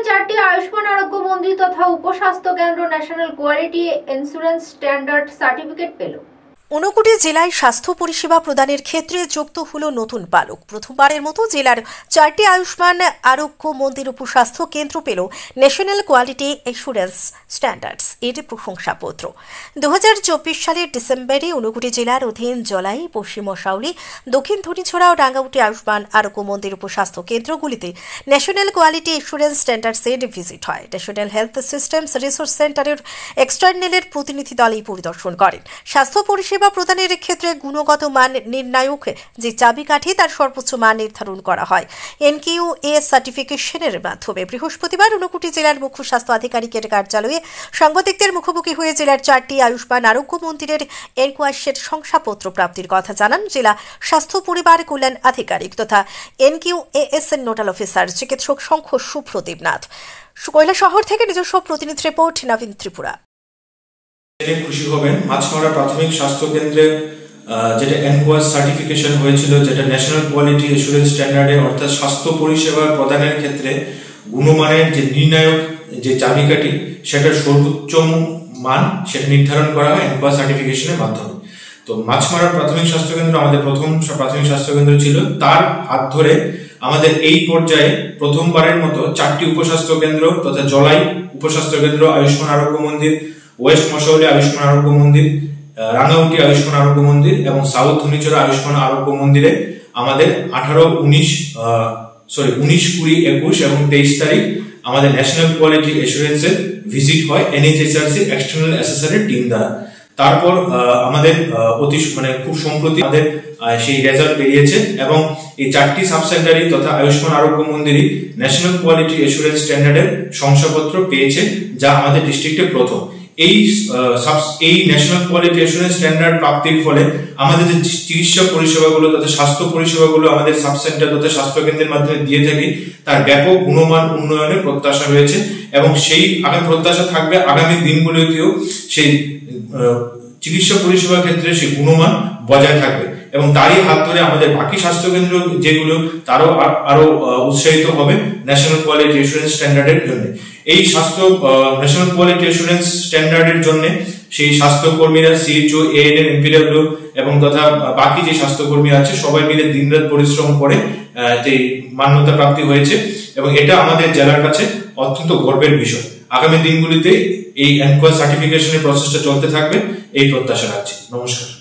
চারটি আয়ুষ্মান আরোগ্য মন্দির তথা উপস্বাস্থ্য কেন্দ্র national quality insurance standard certificate পেল। ঊনকোটি জেলায় স্বাস্থ্য পরিষেবা প্রদানের ক্ষেত্রে যুক্ত হল নতুন পালক। প্রথমবারের মতো জেলার চারটি আয়ুষ্মান আরোগ্য মন্দির উপস্বাস্থ্য কেন্দ্র পেল ন্যাশনাল কোয়ালিটি ইন্স্যুরেন্স স্ট্যান্ডার্ডস এর প্রশংসাপত্র। 2024 সালের ডিসেম্বরে ঊনকোটি জেলার অধীন জলাই, পশ্চিম মশাউলি, দক্ষিণ ধনীছড়া ও রাঙ্গাউটি আয়ুষ্মান আরোগ্য মন্দির উপস্বাস্থ্য কেন্দ্রগুলিতে ন্যাশনাল কোয়ালিটি ইন্স্যুরেন্স স্ট্যান্ডার্ডস এর ভিজিট হয়। ন্যাশনাল হেলথ সিস্টেমস রিসোর্স সেন্টারের এক্সটার্নালের প্রতিনিধি দল এই পরিদর্শন করেন। স্বাস্থ্য পরিষেবা প্রদানের ক্ষেত্রে গুণগত মান নির্ণায়ক যে চাবিকাঠি তার সর্বোচ্চ মান নির্ধারণ করা হয় NQA সার্টিফিকেশনের মাধ্যমে। বৃহস্পতিবার ঊনকোটি জেলার মুখ্য স্বাস্থ্য আধিকারিকের কার্যালয়ে সাংবাদিকদের মুখোমুখি হয়ে জেলার চারটি আয়ুষ্মান আরোগ্য মন্দিরের এনকোয়াশের শংসাপত্র প্রাপ্তির কথা জানান জেলা স্বাস্থ্য পরিবার কল্যাণ আধিকারিক তথা NQAS এর নোডাল অফিসার চিকিৎসক শঙ্খ শুভ্র দেবনাথ। কৈলাসহর থেকে নিজস্ব প্রতিনিধি রিপোর্ট, নবীন ত্রিপুরা। খুশি হবেন, মাছমারা প্রাথমিক স্বাস্থ্য কেন্দ্রে যেটা এনকোয়াস সার্টিফিকেশন হয়েছিল, যেটা ন্যাশনাল কোয়ালিটি ইন্স্যুরেন্স স্ট্যান্ডার্ডে অর্থাৎ স্বাস্থ্য পরিষেবা প্রদানের ক্ষেত্রে গুণমানের যে নির্ণায়ক যে চাবিকাঠি সেটার সর্বোচ্চ মান সেটা নির্ধারণ করা হয় এনকোয়াস সার্টিফিকেশনের মাধ্যমে। তো মাছমারা প্রাথমিক স্বাস্থ্য কেন্দ্র আমাদের প্রথম প্রাথমিক স্বাস্থ্য কেন্দ্র ছিল। তার হাত ধরে আমাদের এই পর্যায়ে প্রথমবারের মতো চারটি উপস্বাস্থ্য কেন্দ্র তথা জলাই উপস্বাস্থ্য কেন্দ্র, আয়ুষ্মান আরোগ্য মন্দির, ওয়েস্ট মশাউলি আয়ুষ্মান আরোগ্য মন্দির, রাঙ্গাউটি আয়ুষ্মান আরোগ্য মন্দির এবং সাউথ ধনীছড়া আয়ুষ্মান আরোগ্য মন্দিরে আমাদের 18, 19, 20, 21 এবং 23 তারিখ আমাদের ন্যাশনাল কোয়ালিটি অ্যাসুরেন্সের ভিজিট হয় NHSRC এক্সটার্নাল অ্যাসেসরের টিম দ্বারা। তারপর আমাদের খুব সম্প্রতি আমাদের সেই রেজাল্ট বেরিয়েছে এবং এই চারটি সাবসেন্টারি তথা আয়ুষ্মান আরোগ্য মন্দিরই ন্যাশনাল কোয়ালিটি অ্যাসুরেন্স স্ট্যান্ডার্ডের শংসাপত্র পেয়েছে, যা আমাদের ডিস্ট্রিক্টে প্রথম। এই ন্যাশনাল কোয়ালিটি অ্যাসুরেন্স স্ট্যান্ডার্ড প্রাপ্তির ফলে আমাদের যে চিকিৎসা পরিষেবাগুলো তথা স্বাস্থ্য পরিষেবাগুলো আমাদের সাবসেন্টার তথা স্বাস্থ্য কেন্দ্রের মাধ্যমে দিয়ে থাকি তার ব্যাপক গুণমান উন্নয়নের প্রত্যাশা রয়েছে এবং সেই আগামী প্রত্যাশা থাকবে আগামী দিনগুলোতেও সেই চিকিৎসা পরিষেবা ক্ষেত্রে সেই গুণমান বজায় থাকবে এবং তারই হাত ধরে আমাদের বাকি স্বাস্থ্য কেন্দ্র যেগুলো তারও আরো উৎসাহিত হবে ন্যাশনাল কোয়ালিটি অ্যাসুরেন্স স্ট্যান্ডার্ডের জন্য। এই ন্যাশনাল কোয়ালিটি অ্যাসুরেন্স স্ট্যান্ডার্ডের জন্য সেই স্বাস্থ্যকর্মীরা CHO, ANM, MPW এবং তথা বাকি যে স্বাস্থ্যকর্মী আছে সবাই মিলে দিনরাত পরিশ্রম করে যে মান্যতা প্রাপ্তি হয়েছে এবং এটা আমাদের জেলার কাছে অত্যন্ত গর্বের বিষয়। আগামী দিনগুলিতে এই এনকোয়াস সার্টিফিকেশনের প্রসেসটা চলতে থাকবে এই প্রত্যাশা রাখছি। নমস্কার।